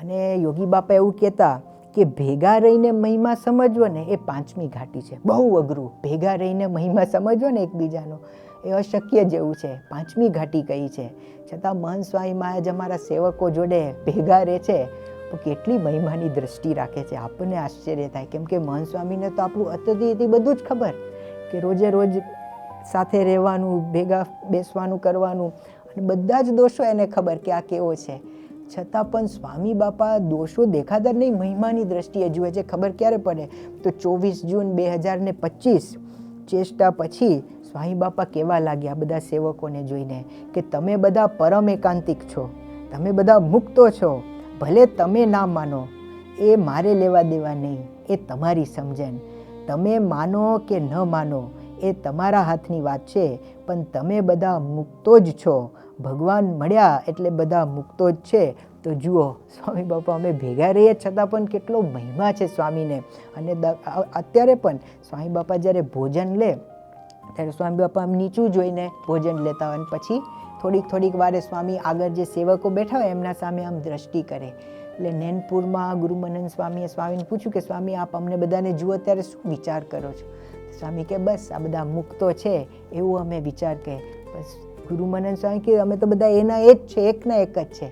અને યોગી બાપા એવું કહેતા કે ભેગા રહીને મહિમા સમજવો ને એ 5મી ઘાટી છે. બહુ અઘરું. ભેગા રહીને મહિમા સમજવો ને એકબીજાનો એ અશક્ય જેવું છે. 5મી ઘાટી કઈ છે. છતાં મહંત સ્વામી મહારાજ અમારા સેવકો જોડે ભેગા રહે છે તો કેટલી મહિમાની દ્રષ્ટિ રાખે છે. આપણને આશ્ચર્ય થાય, કેમ કે મહંત સ્વામીને તો આપણું અતિથિ બધું જ ખબર, કે રોજે રોજ સાથે રહેવાનું, ભેગા બેસવાનું, કરવાનું, અને બધા જ દોષો એને ખબર કે આ કેવો છે. છતાં પણ સ્વામી બાપા દોષો દેખાતા નહીં, મહિમાની દ્રષ્ટિએ જુએ છે. ખબર ક્યારે પડે તો 24 જૂન 2025 ચેષ્ટા પછી સ્વામી બાપા કેવા લાગ્યા બધા સેવકોને જોઈને કે તમે બધા પરમ એકાંતિક છો, તમે બધા મુક્તો છો, ભલે તમે ના માનો એ મારે લેવા દેવા નહીં, એ તમારી સમજણ. તમે માનો કે ન માનો એ તમારા હાથની વાત છે, પણ તમે બધા મુક્તો જ છો. ભગવાન મળ્યા એટલે બધા મુક્તો જ છે. તો જુઓ સ્વામી બાપા અમે ભેગા રહીએ છતાં પણ કેટલો મહિમા છે સ્વામીને. અને અત્યારે પણ સ્વામી બાપા જ્યારે ભોજન લે ત્યારે સ્વામી બાપા આમ નીચું જોઈને ભોજન લેતા હોય, અને પછી થોડીક વારે સ્વામી આગળ જે સેવકો બેઠા હોય એમના સામે આમ દ્રષ્ટિ કરે. એટલે નૈનપુરમાં ગુરુમનન સ્વામીએ સ્વામીને પૂછ્યું કે સ્વામી આપ અમને બધાને જુઓ ત્યારે શું વિચાર કરો છો? સ્વામી કે બસ આ બધા મુક્તો છે એવું અમે વિચાર કરીએ. બસ ગુરુમનન સ્વામી કે અમે તો બધા એના એ જ છે, એકના એક જ છે.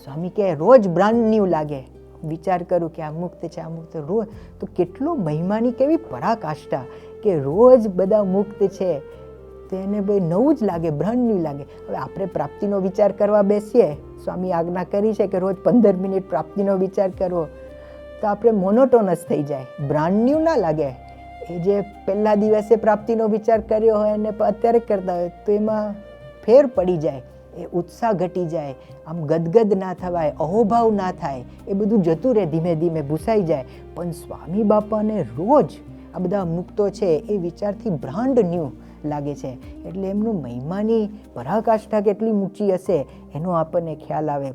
સ્વામી કે રોજ બ્રાન્ડ ન્યૂ લાગે, વિચાર કરું કે આ મુક્ત છે, આ મુક્ત. રોજ તો કેટલો મહિમાની કેવી પરાકાષ્ઠા કે રોજ બધા મુક્ત છે તો એને ભાઈ નવું જ લાગે, બ્રાન્ડ ન્યૂ લાગે. હવે આપણે પ્રાપ્તિનો વિચાર કરવા બેસીએ, સ્વામી આજ્ઞા કરી છે કે રોજ 15 મિનિટ પ્રાપ્તિનો વિચાર કરવો, તો આપણે મોનોટોનસ થઈ જાય, બ્રાન્ડ ન્યૂ ના લાગે. એ જે પહેલા દિવસે પ્રાપ્તિનો વિચાર કર્યો હોય અને અત્યારે કરતા હોય તો એમાં ફેર પડી જાય, એ ઉત્સાહ ઘટી જાય, આમ ગદગદ ના થવાય, અહોભાવ ના થાય, એ બધું જતું રહે, ધીમે ધીમે ભૂસાઈ જાય. પણ સ્વામી બાપાને રોજ આ બધા મુક્તો છે એ વિચારથી બ્રાન્ડ ન્યૂ લાગે છે. એટલે એમનું મહિમાની પરાકાષ્ઠા કેટલી ઊંચી હશે એનો આપણને ખ્યાલ આવે.